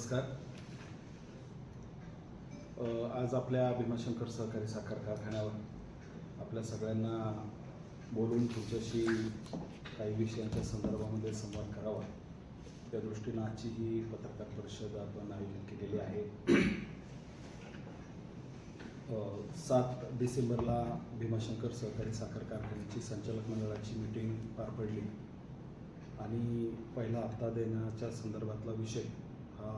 नमस्कार. आज आपल्या भीमाशंकर सहकारी साखर कारखान्यावर आपल्या सगळ्यांना बोलून तुमच्याशी काही विषयांच्या संदर्भामध्ये संवाद करावा त्या दृष्टीनं आजची ही पत्रकार परिषद आपण आयोजित केलेली आहे. 7 डिसेंबरला भीमाशंकर सहकारी साखर कारखान्याची संचालक मंडळाची मीटिंग पार पडली आणि पहिला हप्ता देण्याच्या संदर्भातला विषय हा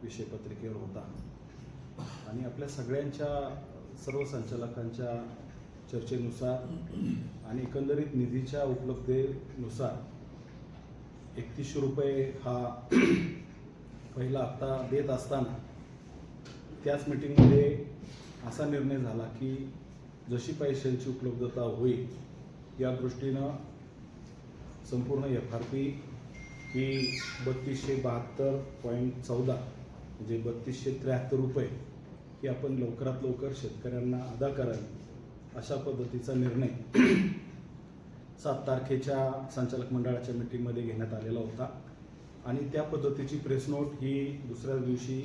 विषय पत्रिकेवर होता आणि आपल्या सगळ्यांच्या सर्व संचालकांच्या चर्चेनुसार आणि एकंदरीत निधीच्या उपलब्धतेनुसार 3100 रुपये हा पहिला हप्ता देत असताना त्याच मीटिंगमध्ये असा निर्णय झाला की जशी पैशांची उपलब्धता होईल या दृष्टीनं संपूर्ण FRP ही 3272.14 म्हणजे 3273 रुपये ही आपण लवकरात लवकर शेतकऱ्यांना अदा करावी अशा पद्धतीचा निर्णय 7 तारखेच्या संचालक मंडळाच्या मीटिंगमध्ये घेण्यात आलेला होता आणि त्या पद्धतीची प्रेस नोट ही दुसऱ्या दिवशी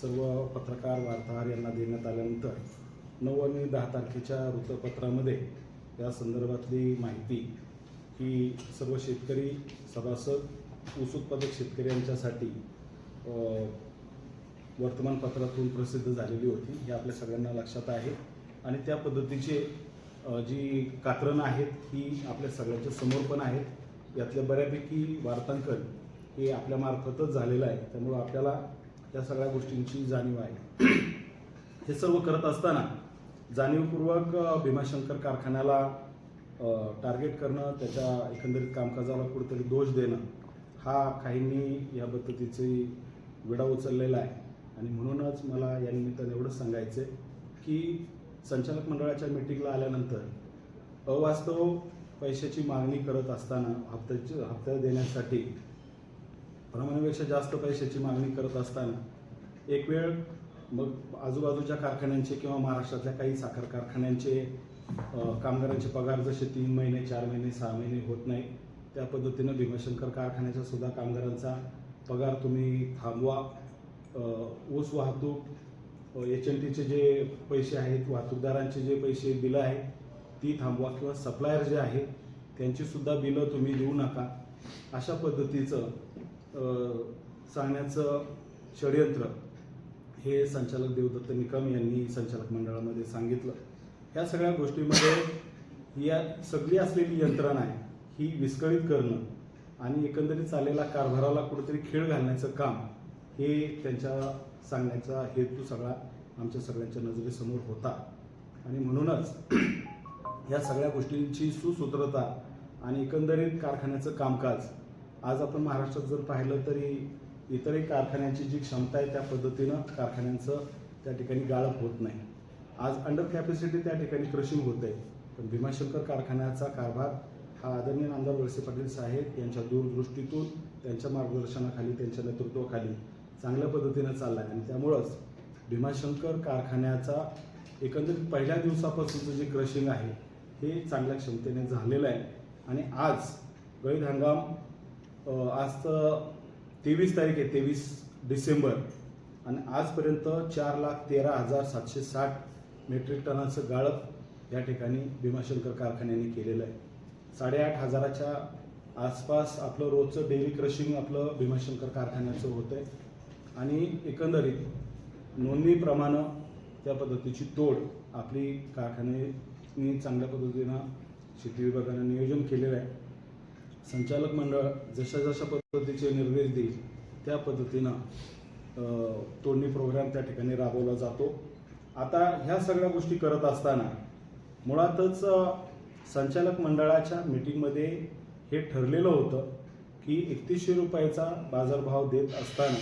सर्व पत्रकार वार्ताहर यांना देण्यात आल्यानंतर 9 आणि 10 तारखेच्या वृत्तपत्रामध्ये या संदर्भातली माहिती ही सर्व शेतकरी सभासद ऊस उत्पादक शेतकऱ्यांच्यासाठी वर्तमानपत्रातून प्रसिद्ध झालेली होती. हे आपल्या सगळ्यांना लक्षात आहे आणि त्या पद्धतीचे जी कात्रणं आहेत ही आपल्या सगळ्यांच्या समोर पण आहेत. यातल्या बऱ्यापैकी वार्तांकन हे आपल्यामार्फतच झालेलं आहे, त्यामुळं आपल्याला या सगळ्या गोष्टींची जाणीव आहे. हे सर्व करत असताना जाणीवपूर्वक भीमाशंकर कारखान्याला टार्गेट करणं, त्याच्या एकंदरीत कामकाजाला कुठेतरी दोष देणं हा काहींनी या पद्धतीची विडा उचललेला आहे आणि म्हणूनच मला या निमित्ताने एवढंच सांगायचं आहे की संचालक मंडळाच्या मीटिंगला आल्यानंतर अवास्तव पैशाची मागणी करत असताना हप्ता देण्यासाठी प्रमाणापेक्षा जास्त पैशाची मागणी करत असताना एक वेळ मग आजूबाजूच्या कारखान्यांचे किंवा महाराष्ट्रातल्या काही साखर कारखान्यांचे कामगारांचे पगार जसे 3 महिने 4 महिने 6 महिने होत नाही त्या पद्धतीनं भीमाशंकर कारखान्याच्या सुद्धा कामगारांचा पगार तुम्ही थांबवा. ऊस वाहतूक HMTचे जे पैसे आहेत, वाहतूकदारांचे जे पैसे बिलं आहेत ती थांबवा किंवा सप्लायर जे आहेत त्यांची सुद्धा बिलं तुम्ही देऊ नका अशा पद्धतीचं सांगण्याचं षडयंत्र हे संचालक देवदत्त निकम यांनी संचालक मंडळामध्ये सांगितलं. ह्या सगळ्या गोष्टीमध्ये या सगळी असलेली यंत्रणा आहे ही विस्कळीत करणं आणि एकंदरीत चाललेला कारभाराला कुठेतरी खीळ घालण्याचं काम हे त्यांच्या सांगण्याचा हेतू सगळा आमच्या सगळ्यांच्या नजरेसमोर होता आणि म्हणूनच या सगळ्या गोष्टींची सुसूत्रता आणि एकंदरीत कारखान्याचं कामकाज आज आपण महाराष्ट्रात जर पाहिलं तरी इतरही कारखान्यांची जी क्षमता आहे त्या पद्धतीनं कारखान्यांचं त्या ठिकाणी गाळप होत नाही. आज अंडर कॅपॅसिटी त्या ठिकाणी क्रशिंग होत आहे, पण भीमाशंकर कारखान्याचा कारभार हा आदरणीय नामदार वळसे पाटील साहेब यांच्या दूरदृष्टीतून त्यांच्या मार्गदर्शनाखाली त्यांच्या नेतृत्वाखाली चांगल्या पद्धतीनं चालला आहे आणि त्यामुळंच भीमाशंकर कारखान्याचा एकंदरीत पहिल्या दिवसापासूनचं जे क्रशिंग आहे हे चांगल्या क्षमतेने झालेलं आहे आणि आज गळीत हंगाम आज तर 23 तारीख आहे 23 डिसेंबर आणि आजपर्यंत 4,13,760 मेट्रिक टनाचं गाळप या ठिकाणी भीमाशंकर कारखान्याने केलेलं आहे. 8,500च्या आसपास आपलं रोजचं डेली क्रशिंग आपलं भीमाशंकर कारखान्याचं होतं आहे आणि एकंदरीत नोंदणीप्रमाणे त्या पद्धतीची तोड आपली कारखान्याने चांगल्या पद्धतीनं शेती विभागानं नियोजन केलेलं आहे. संचालक मंडळ जशा पद्धतीचे निर्देश देईल त्या पद्धतीनं तोडणी प्रोग्राम त्या ठिकाणी राबवला जातो. आता ह्या सगळ्या गोष्टी करत असताना मुळातच संचालक मंडळाच्या मीटिंगमध्ये हे ठरलेलं होतं की 3100 रुपयाचा बाजारभाव देत असताना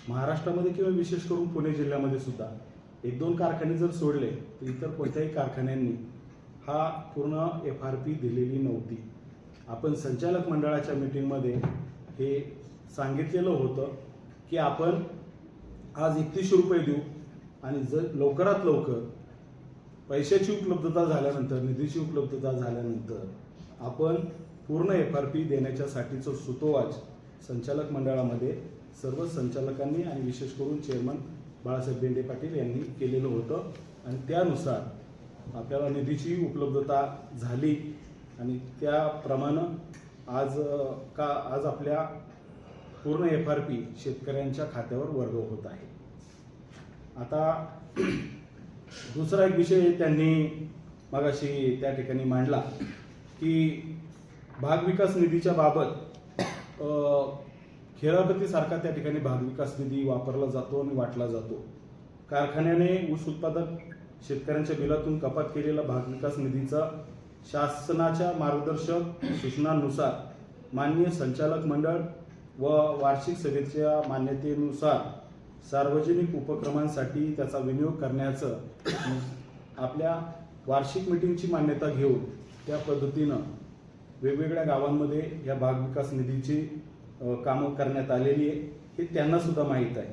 महाराष्ट्रामध्ये किंवा विशेष करून पुणे जिल्ह्यामध्ये सुद्धा 1-2 कारखाने जर सोडले तर इतर कोणत्याही कारखान्यांनी हा पूर्ण FRP दिलेली नव्हती. आपण संचालक मंडळाच्या मीटिंगमध्ये हे सांगितलेलं होतं की आपण आज 3100 रुपये देऊ आणि जर लवकरात लवकर पैशाची उपलब्धता झाल्यानंतर निधीची उपलब्धता झाल्यानंतर आपण पूर्ण FRP देण्याच्यासाठीचं सुतोवाच संचालक मंडळामध्ये सर्व संचालकांनी आणि विशेष करून चेअरमन बाळासाहेब बेंडे पाटील यांनी केलेलं होतं आणि त्यानुसार आपल्याला निधीची उपलब्धता झाली आणि त्याप्रमाणे आज आपल्या पूर्ण FRP शेतकऱ्यांच्या खात्यावर वर्ग होत आहे. आता दुसरा एक विषय त्यांनी मगाशी त्या ठिकाणी मांडला की भाग विकास निधीच्या बाबत खेळापतीसारखा त्या ठिकाणी भाग विकास निधी वापरला जातो आणि वाटला जातो. कारखान्याने ऊस उत्पादक शेतकऱ्यांच्या बिलातून कपात केलेला भाग विकास निधीचा शासनाच्या मार्गदर्शक सूचनांनुसार माननीय संचालक मंडळ व वार्षिक सभेच्या मान्यतेनुसार सार्वजनिक उपक्रमांसाठी त्याचा विनियोग करण्याचं आपल्या वार्षिक मीटिंगची मान्यता घेऊन त्या पद्धतीनं वेगवेगळ्या गावांमध्ये या भाग विकास निधीची कामं करण्यात आलेली आहे हे त्यांना सुद्धा माहीत आहे.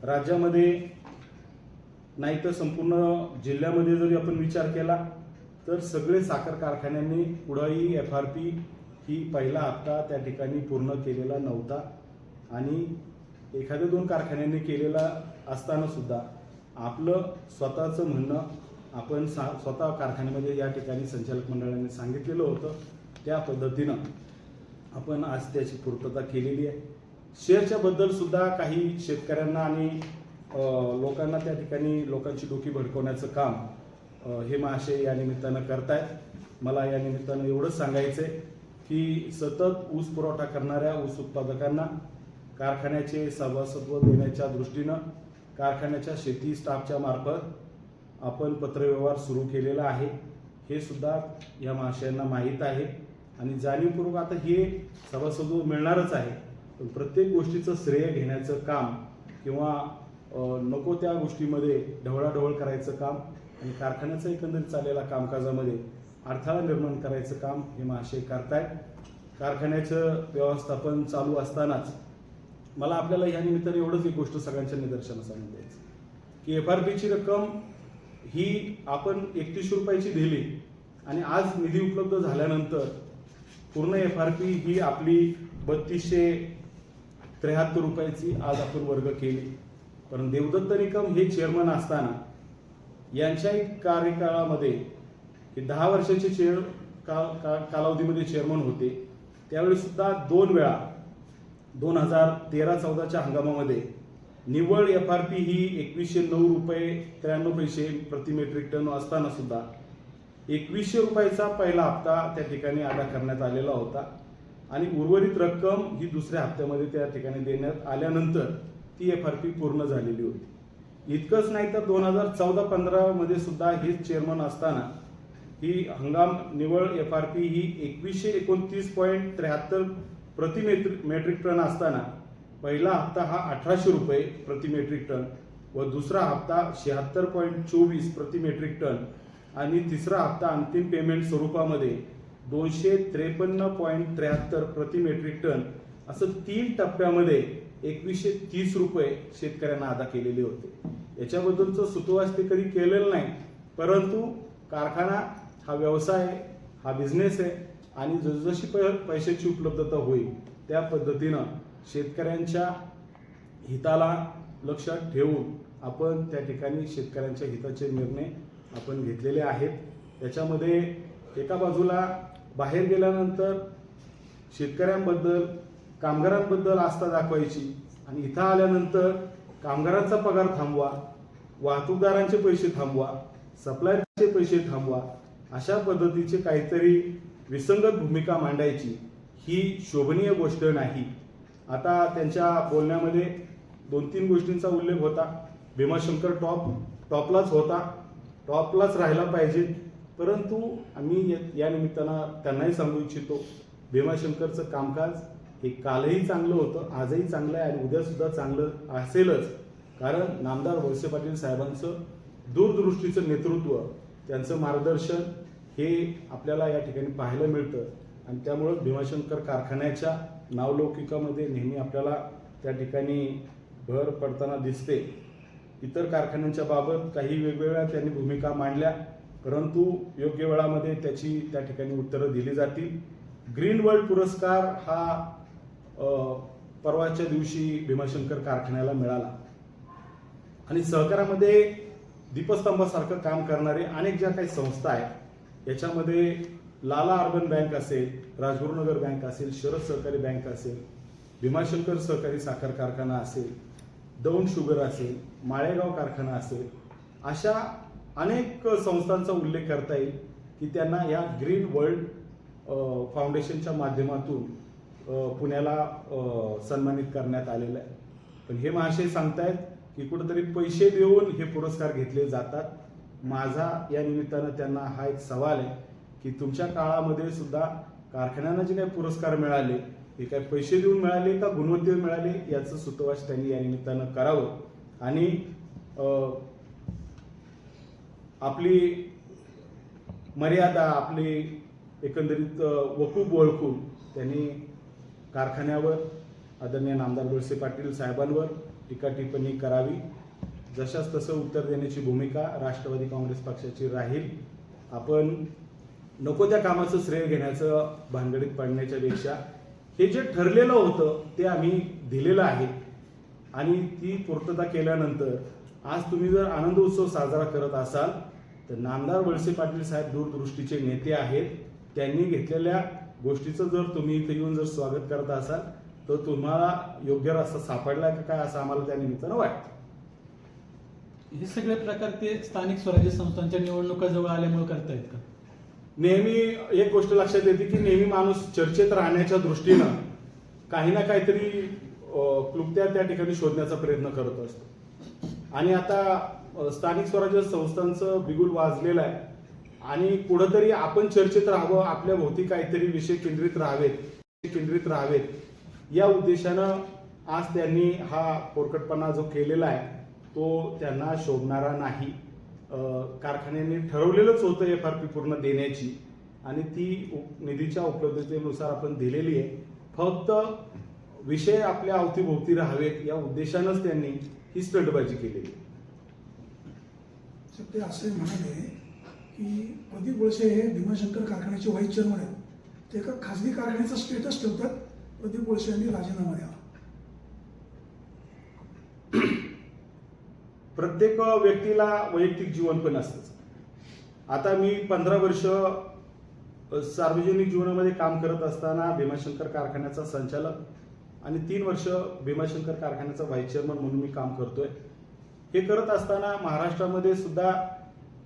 राज्यामध्ये नाही तर संपूर्ण जिल्ह्यामध्ये जरी आपण विचार केला तर सगळे साखर कारखान्यांनी पुढंही FRP ही पहिला हप्ता त्या ठिकाणी पूर्ण केलेला नव्हता आणि एखाद्या 2 कारखान्यांनी केलेला असताना सुद्धा आपलं स्वतःचं म्हणणं आपण स्वतः कारखान्यामध्ये या ठिकाणी संचालक मंडळाने सांगितलेलं होतं. त्या पद्धतीनं आपण आज त्याची पूर्तता केलेली आहे. शेअरच्या बद्दल सुद्धा काही शेतकऱ्यांना आणि लोकांना त्या ठिकाणी लोकांची डोकी भडकवण्याचं काम हे महाशय या निमित्तानं करतायत. मला या निमित्तानं एवढंच सांगायचं आहे की सतत ऊस पुरवठा करणाऱ्या ऊस उत्पादकांना कारखान्याचे सभासत्व देण्याच्या दृष्टीनं कारखान्याच्या शेती स्टाफच्या मार्फत आपण पत्रव्यवहार सुरू केलेला आहे. हे सुद्धा या महाशयांना माहीत आहे आणि जाणीवपूर्वक आता हे सभासत्व मिळणारच आहे. पण प्रत्येक गोष्टीचं श्रेय घेण्याचं काम किंवा नको त्या गोष्टीमध्ये ढवळाढवळ करायचं काम आणि कारखान्याचं एकंदरीत चाललेल्या कामकाजामध्ये अडथळा निर्माण करायचं काम हे महाशय करतायत. कारखान्याचं व्यवस्थापन चालू असतानाच मला आपल्याला या निमित्ताने एवढंच एक गोष्ट सगळ्यांच्या निदर्शनास आणून द्यायचं की FRPची रक्कम ही आपण 31 रुपयाची दिली आणि आज निधी उपलब्ध झाल्यानंतर पूर्ण FRP ही आपली 3273 रुपयाची आज आपण वर्ग केली. पण देवदत्त निकम हे चेअरमन असताना यांच्या कार्यकाळामध्ये की 10 वर्षाचे कालावधीमध्ये चेअरमन होते त्यावेळी सुद्धा 2 वेळा 2013-14च्या हंगामामध्ये निव्वळ FRP ही 2109 रुपये 93 पैसे प्रति मेट्रिक टन असताना सुद्धा 2100 रुपयाचा पहिला हप्ता त्या ठिकाणी अदा करण्यात आलेला होता आणि उर्वरित रक्कम ही दुसऱ्या हप्त्यामध्ये त्या ठिकाणी देण्यात आल्यानंतर ती FRP पूर्ण झालेली होती. इतकंच नाही तर 2014-15 मध्ये सुद्धा हेच चेअरमन असताना ही हंगाम निव्वळ FRP ही 2129.73 प्रति मेट्रिक टन असताना पहिला हप्ता हा 1800 रुपये प्रति मेट्रिक टन व दुसरा हप्ता 76.24 प्रति मेट्रिक टन आणि तिसरा हप्ता अंतिम पेमेंट स्वरूपामध्ये 253.73 प्रति मेट्रिक टन असं 3 टप्प्यामध्ये 2130 रुपये शेतकऱ्यांना अदा केलेले होते. याच्याबद्दलचं सुतोवाच ते कधी केलेलं नाही, परंतु कारखाना हा व्यवसाय आहे, हा बिझनेस आहे आणि जसजशी पैशाची उपलब्धता होईल त्या पद्धतीनं शेतकऱ्यांच्या हिताला लक्षात ठेवून आपण त्या ठिकाणी शेतकऱ्यांच्या हिताचे निर्णय आपण घेतलेले आहेत. त्याच्यामध्ये एका बाजूला बाहेर गेल्यानंतर शेतकऱ्यांबद्दल कामगारांबद्दल आस्था दाखवायची आणि इथं आल्यानंतर कामगारांचा पगार थांबवा, वाहतूकदारांचे पैसे थांबवा, सप्लायरचे पैसे थांबवा, अशा पद्धतीचे काहीतरी विसंगत भूमिका मांडायची ही शोभनीय गोष्ट नाही. आता त्यांच्या बोलण्यामध्ये 2-3 गोष्टींचा उल्लेख होता. भीमाशंकर टॉपलाच होता, टॉपलाच राहायला पाहिजे, परंतु आम्ही या निमित्तानं त्यांनाही सांगू इच्छितो भीमाशंकरचं कामकाज हे कालही चांगलं होतं, आजही चांगलं आहे आणि उद्या सुद्धा चांगलं असेलच. कारण नामदार वळसे पाटील साहेबांचं दूरदृष्टीचं नेतृत्व, त्यांचं मार्गदर्शन हे आपल्याला या ठिकाणी पाहायला मिळतं आणि त्यामुळं भीमाशंकर कारखान्याच्या नावलौकिकामध्ये नेहमी आपल्याला त्या ठिकाणी भर पडताना दिसते. इतर कारखान्यांच्या बाबत काही वेगवेगळ्या त्यांनी भूमिका मांडल्या, परंतु योग्य वेळामध्ये त्याची त्या ठिकाणी उत्तरं दिली जातील. ग्रीन वर्ल्ड पुरस्कार हा परवाच्या दिवशी भीमाशंकर कारखान्याला मिळाला. आणि सहकारामध्ये दीपस्तंभासारखं काम करणारे अनेक ज्या काही संस्था आहेत, याच्यामध्ये लाला अर्बन बँक असेल, राजगुरुनगर बँक असेल, शरद सहकारी बँक असेल, भीमाशंकर सहकारी साखर कारखाना असेल, दौंड शुगर असेल, माळेगाव कारखाना असेल, अशा अनेक संस्थांचा उल्लेख करता येईल की त्यांना या ग्रीन वर्ल्ड फाउंडेशनच्या माध्यमातून पुण्याला सन्मानित करण्यात आलेलं आहे. पण हे महाशय सांगतायत की कुठेतरी पैसे देऊन हे पुरस्कार घेतले जातात. माझा या निमित्तानं त्यांना हा एक सवाल आहे की तुमच्या काळामध्ये सुद्धा कारखान्यांना जे काही पुरस्कार मिळाले हे काय पैसे देऊन मिळाले का गुणवत्तेवर मिळाले याचं सुतवाच त्यांनी या निमित्तानं करावं. आणि आपली मर्यादा, आपली एकंदरीत वकूफ ओळखून त्यांनी कारखान्यावर आदरणीय नामदार वळसे पाटील साहेबांवर टीका टिप्पणी करावी. जशास तसं उत्तर देण्याची भूमिका राष्ट्रवादी काँग्रेस पक्षाची राहील. आपण नको त्या कामाचं श्रेय घेण्याचं भानगडीत पडण्याच्या पेक्षा हे जे ठरलेलं होतं ते आम्ही दिलेलं आहे आणि ती पूर्तता केल्यानंतर आज तुम्ही जर आनंद उत्सव साजरा करत असाल तर नामदार वळसे पाटील साहेब दूरदृष्टीचे नेते आहेत. त्यांनी घेतलेल्या गोष्टीचं जर तुम्ही इथे येऊन जर स्वागत करत असाल तर तुम्हाला योग्य रस्ता सापडला का काय असं आम्हाला त्या निमित्तानं वाटतं. हे सगळे प्रकार ते स्थानिक स्वराज्य संस्थांच्या निवडणुका जवळ आल्यामुळे करतायत का? नेहमी एक गोष्ट लक्षात येते की नेहमी माणूस चर्चेत राहण्याच्या दृष्टीनं काही ना काहीतरी क्लुप्त्या त्या ठिकाणी शोधण्याचा प्रयत्न करत असतो. आणि आता स्थानिक स्वराज्य संस्थांचं बिगुल वाजलेलं आहे आणि कुठंतरी आपण चर्चेत राहावं, आपल्या भोवती काहीतरी विषय केंद्रित राहावेत या उद्देशानं आज त्यांनी हा पोरकटपणा जो केलेला आहे तो त्यांना शोभणारा नाही. कारखान्याने ठरवलेलंच होतं FRP पूर्ण देण्याची आणि ती निधीच्या उपलब्धतेनुसार आपण दिलेली आहे. फक्त विषय आपल्या अवतीभोवती राहावेत या उद्देशानंच त्यांनी ही स्टंटबाजी केलेली. ते असे म्हणाले की प्रदीप वळसे हे भीमाशंकर कारखान्याचे व्हाईस चेअरमन आहेत. ते एका खासगी कारखान्याचा स्टेटस ठेवतात. प्रदीप वळसे यांनी राजीनामा द्यावा. प्रत्येक व्यक्तीला वैयक्तिक जीवन पण असतं. आता मी 15 वर्ष सार्वजनिक जीवनामध्ये काम करत असताना भीमाशंकर कारखान्याचा संचालक आणि 3 वर्ष भीमाशंकर कारखान्याचा व्हाईस चेअरमन म्हणून मी काम करतोय. हे करत असताना महाराष्ट्रामध्ये सुद्धा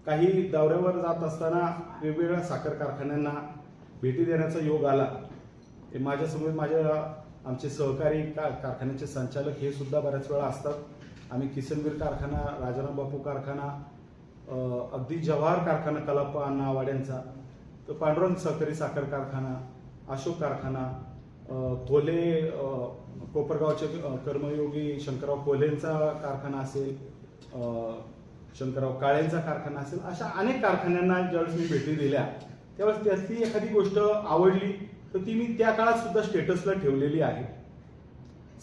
काही दौऱ्यावर जात असताना वेगवेगळ्या साखर कारखान्यांना भेटी देण्याचा योग आला. माझ्या आमचे सहकारी कारखान्याचे संचालक हे सुद्धा बऱ्याच वेळा असतात. आम्ही किसनवीर कारखाना, राजाराम बापू कारखाना, अगदी जवाहर कारखाना कलाप्पा अण्णा वाड्यांचा, तर पांडुरंग सहकारी साखर कारखाना, अशोक कारखाना, कोल्हे कोपरगावचे कर्मयोगी शंकरराव कोल्हेंचा कारखाना असेल, शंकरराव काळेंचा कारखाना असेल, अशा अनेक कारखान्यांना ज्यावेळेस मी भेटी दिल्या त्यावेळेस त्यातली एखादी गोष्ट आवडली तर ती मी त्या काळात सुद्धा स्टेटसला ठेवलेली आहे.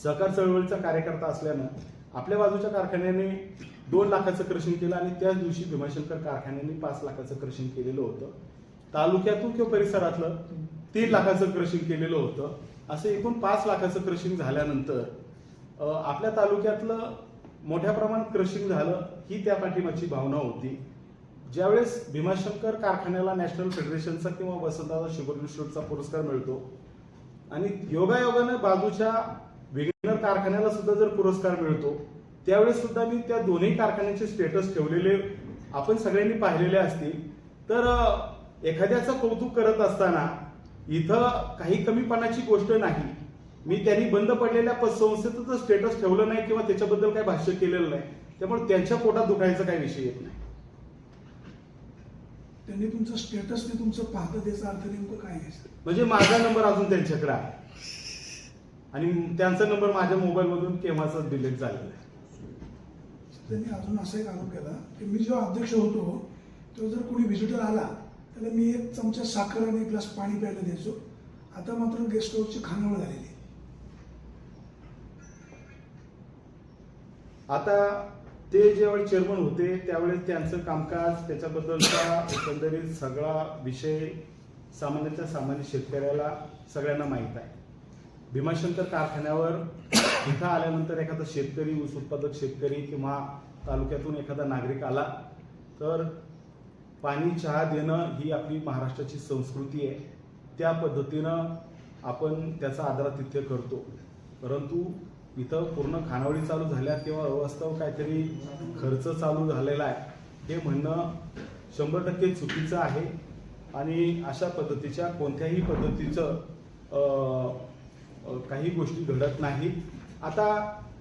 सहकार चळवळीचा कार्यकर्ता असल्यानं आपल्या बाजूच्या कारखान्याने 2 लाखाचं क्रशिंग केलं आणि त्याच दिवशी भीमाशंकर कारखान्याने 5 लाखाचं क्रशिंग केलेलं होतं. तालुक्यातून किंवा परिसरातलं 3 लाखाचं क्रशिंग केलेलं होतं. असं एकूण 5 लाखाचं क्रशिंग झाल्यानंतर आपल्या तालुक्यातलं मोठ्या प्रमाणात क्रशिंग झालं ही त्या पाठीमागची भावना होती. ज्यावेळेस भीमाशंकर कारखान्याला नॅशनल फेडरेशनचा किंवा वसंतदादा शुगर इन्स्टिट्यूटचा पुरस्कार मिळतो आणि योगायोगानं बाजूच्या विघ्नर कारखान्याला सुद्धा जर पुरस्कार मिळतो त्यावेळेस सुद्धा मी त्या दोन्ही कारखान्याचे स्टेटस ठेवलेले आपण सगळ्यांनी पाहिलेले असतील. तर एखाद्याचं कौतुक करत असताना इथं काही कमीपणाची गोष्ट नाही. मी त्यांनी बंद पडलेल्या पतसंस्थेचं स्टेटस ठेवलं नाही किंवा त्याच्याबद्दल काही भाष्य केलेलं नाही, त्यामुळे त्यांच्या पोटात दुखायचा काही विषय येत नाही. त्यांनी तुमचं स्टेटस ते तुमचं पाहतं त्याचा अर्थ नेमकं काय आहे? म्हणजे माझा नंबर अजून त्यांच्याकडे आहे आणि त्यांचा नंबर माझ्या मोबाईलमधून केव्हाचा डिलीट झालेला आहे. त्यांनी अजून असा एक आरोप केला की मी जेव्हा अध्यक्ष होतो तेव्हा जर कोणी व्हिजिटर आला त्याला मी 1 चमचा साखर आणि 1 ग्लास पाणी प्यायला द्यायचो. आता मात्र गेस्ट हाऊसची खानावळ झालेली. आता ते ज्यावेळी चेअरमन होते त्यावेळेस त्यांचं कामकाज त्याच्याबद्दलचा एकंदरीत सगळा विषय सामान्याच्या सामान्य शेतकऱ्याला सगळ्यांना माहीत आहे. भीमाशंकर कारखान्यावर इथं आल्यानंतर एखादा शेतकरी, ऊस उत्पादक शेतकरी किंवा तालुक्यातून एखादा नागरिक आला तर पाणी, चहा देणं ही आपली महाराष्ट्राची संस्कृती आहे. त्या पद्धतीनं आपण त्याचा आदरातिथ्य करतो. परंतु इथं पूर्ण खानावळी चालू झाल्या किंवा अवास्तव काहीतरी खर्च चालू झालेला आहे हे म्हणणं 100% चुकीचं आहे. आणि अशा पद्धतीच्या कोणत्याही पद्धतीचं काही गोष्टी घडत नाही. आता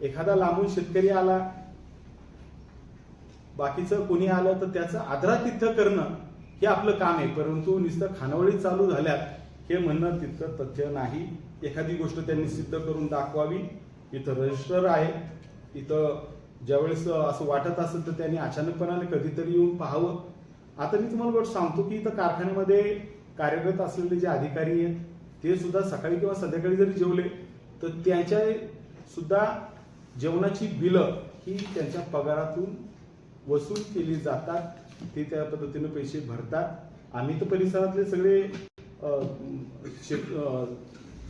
एखादा लांबून शेतकरी आला, बाकीचं कोणी आलं तर त्याचं आदरातिथ्य करणं हे आपलं काम आहे. परंतु नुसतं खानावळी चालू झाल्यात हे म्हणणं तितकं तथ्य नाही. एखादी गोष्ट त्यांनी सिद्ध करून दाखवावी. इथं रजिस्टर आहे. इथं ज्यावेळेस असं वाटत असेल तर त्यांनी अचानकपणाने कधीतरी येऊन पाहावं. आता मी तुम्हाला गोष्ट सांगतो की इथं कारखान्यामध्ये कार्यरत असलेले जे अधिकारी आहेत ते सुद्धा सकाळी किंवा संध्याकाळी जरी जेवले तर त्यांच्या सुद्धा जेवणाची बिलं ही त्यांच्या पगारातून वसूल केली जातात. ते त्या पद्धतीने पैसे भरतात. आम्ही तर परिसरातले सगळे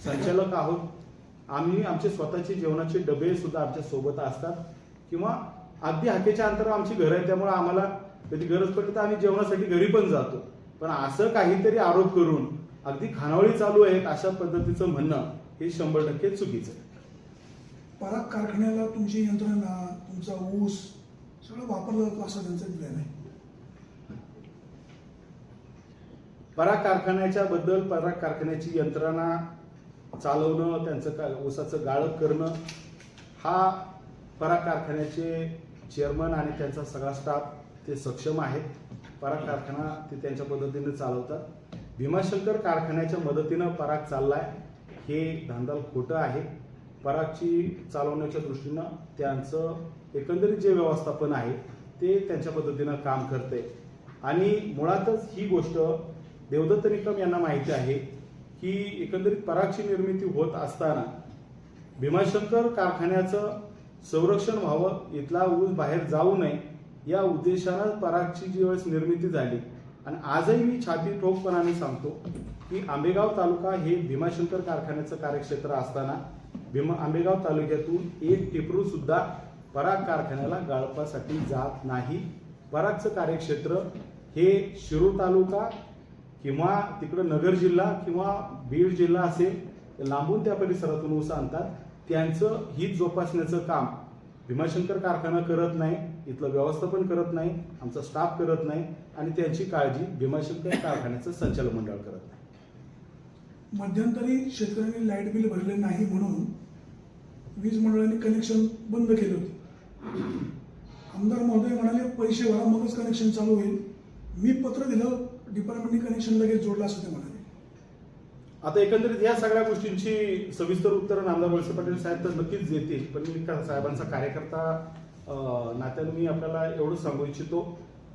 संचालक आहोत. आम्ही आमचे स्वतःचे जेवणाचे डबे सुद्धा आमच्या सोबत असतात किंवा अगदी हाकेच्या अंतरावर आमची घरं आहे. त्यामुळे आम्हाला कधी गरज पडली तर आम्ही जेवणासाठी घरी पण जातो. पण असं काहीतरी आरोप करून अगदी खानावळी चालू आहेत अशा पद्धतीचं म्हणणं हे 100% चुकीचं आहे. पराग कारखान्याला तुमची यंत्रणा, तुमचा ऊस सगळं वापरलं जातं असं त्यांचं प्लॅन आहे. पराग कारखान्याच्या बद्दल, पराग कारखान्याची यंत्रणा चालवणं, त्यांचं ऊसाचं गाळप करणं हा पराग कारखान्याचे चेअरमन आणि त्यांचा सगळा स्टाफ ते सक्षम आहेत. पराग कारखाना ते त्यांच्या पद्धतीने चालवतात. भीमाशंकर कारखान्याच्या मदतीनं पराग चाललाय हे धांदल खोटं आहे. परागची चालवण्याच्या दृष्टीनं त्यांचं एकंदरीत जे व्यवस्थापन आहे ते त्यांच्या पद्धतीनं काम करते. आणि मुळातच ही गोष्ट देवदत्त निकम यांना माहिती आहे की एकंदरीत परागची निर्मिती होत असताना भीमाशंकर कारखान्याचं संरक्षण व्हावं, इथला ऊस बाहेर जाऊ नये या उद्देशानं परागची जी वेळेस निर्मिती झाली. आणि आजही मी छाती ठोकपणाने सांगतो की आंबेगाव तालुका हे भीमाशंकर कारखान्याचं कार्यक्षेत्र असताना आंबेगाव तालुक्यातून एक टिपरू सुद्धा पराग कारखान्याला गाळपासाठी जात नाही. परागचं कार्यक्षेत्र हे शिरूर तालुका किंवा तिकडं नगर जिल्हा किंवा बीड जिल्हा असेल, लांबून त्या परिसरातून ऊस आणतात. त्यांचं हित जोपासण्याचं काम भीमाशंकर कारखाना करत नाही, इथलं व्यवस्थापन करत नाही, आमचा स्टाफ करत नाही आणि त्यांची काळजी भीमाशंकर कारखान्याचं संचालक मंडळ करत नाही. मध्यंतरी शेतकऱ्यांनी लाईट बिल भरले नाही म्हणून वीज मंडळाने कनेक्शन बंद केले होते. आमदार महोदय म्हणाले पैसे भरा मगच कनेक्शन चालू होईल. मी पत्र दिलं, डिपार्टमेंटने कनेक्शन लगेच जोडलं असं ते म्हणाले. आता एकंदरीत या सगळ्या गोष्टींची सविस्तर उत्तर नामदार वळसे पाटील साहेब तर नक्कीच देतील. पण मी साहेबांचा कार्यकर्ता नात्याने मी आपल्याला एवढं सांगू इच्छितो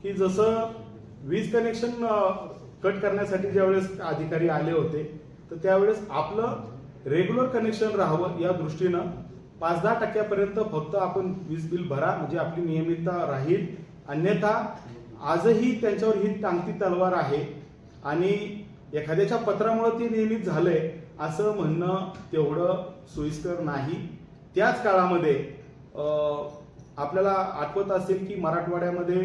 की जसं वीज कनेक्शन कट करण्यासाठी ज्यावेळेस अधिकारी आले होते तर त्यावेळेस आपलं रेग्युलर कनेक्शन राहावं या दृष्टीनं 5-10% फक्त आपण वीज बिल भरा म्हणजे आपली नियमितता राहील. अन्यथा आजही त्यांच्यावर ही टांगती तलवार आहे आणि एखाद्याच्या पत्रामुळे ते नियमित झालंय असं म्हणणं तेवढं सोयीस्कर नाही. त्याच काळामध्ये आपल्याला आठवत असेल की मराठवाड्यामध्ये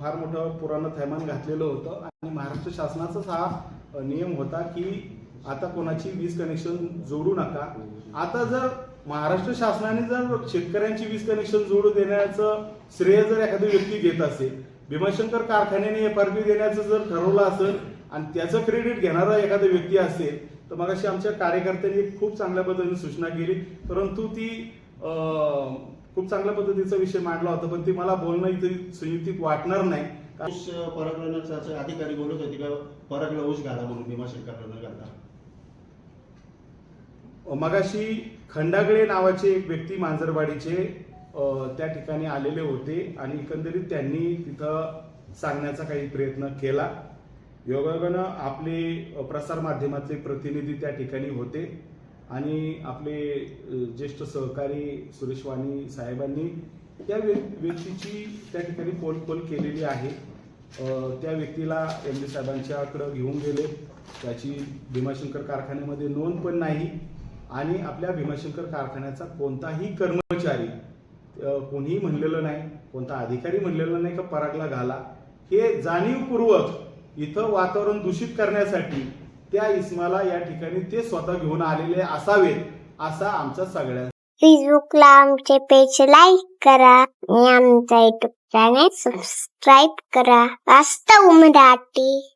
फार मोठं पुरानं थैमान घातलेलं होतं आणि महाराष्ट्र शासनाचाच हा नियम होता की आता कोणाची वीज कनेक्शन जोडू नका. आता जर महाराष्ट्र शासनाने जर शेतकऱ्यांची वीज कनेक्शन जोडू देण्याचं श्रेय जर एखादी व्यक्ती घेत असेल, भीमाशंकर कारखान्याने FRP देण्याचं जर ठरवलं असेल आणि त्याचं क्रेडिट घेणारा एखादा व्यक्ती असेल तर मग अशी आमच्या कार्यकर्त्यांनी खूप चांगल्या पद्धतीने सूचना केली. परंतु ती खूप चांगल्या पद्धतीचा विषय मांडला होता पण ती मला बोलणं इथे सुयुक्तिक वाटणार नाही. ऊस परागण्याचा अधिकारी बोलत होते का परागला ऊस घाला म्हणून भीमाशंकरला न घालता. मगाशी खंडागळे नावाचे एक व्यक्ती मांजरवाडीचे त्या ठिकाणी आलेले होते आणि एकंदरीत त्यांनी तिथं सांगण्याचा काही प्रयत्न केला. योगायोगानं आपले प्रसार माध्यमाचे प्रतिनिधी त्या ठिकाणी होते आणि आपले ज्येष्ठ सहकारी सुरेश वाणी साहेबांनी त्या व्यक्तीची त्या ठिकाणी पोलखोल केलेली आहे. त्या व्यक्तीला MD साहेबांच्याकडे घेऊन गेले. त्याची भीमाशंकर कारखान्यामध्ये नोंद पण नाही आणि आपल्या भीमाशंकर कारखान्याचा कोणताही कर्मचारी कोणीही म्हणलेलं नाही, कोणता अधिकारी म्हणलेला नाही का परागला घाला. हे जाणीवपूर्वक इथं वातावरण दूषित करण्यासाठी त्या इस्माला या ठिकाणी ते स्वतः घेऊन आलेले असावेत असा आमचा सगळ्यांचा. फेसबुकला आमचे पेज लाईक करा आणि आमचा युट्यूब चॅनेल सबस्क्राईब करा. वास्तव मराठी.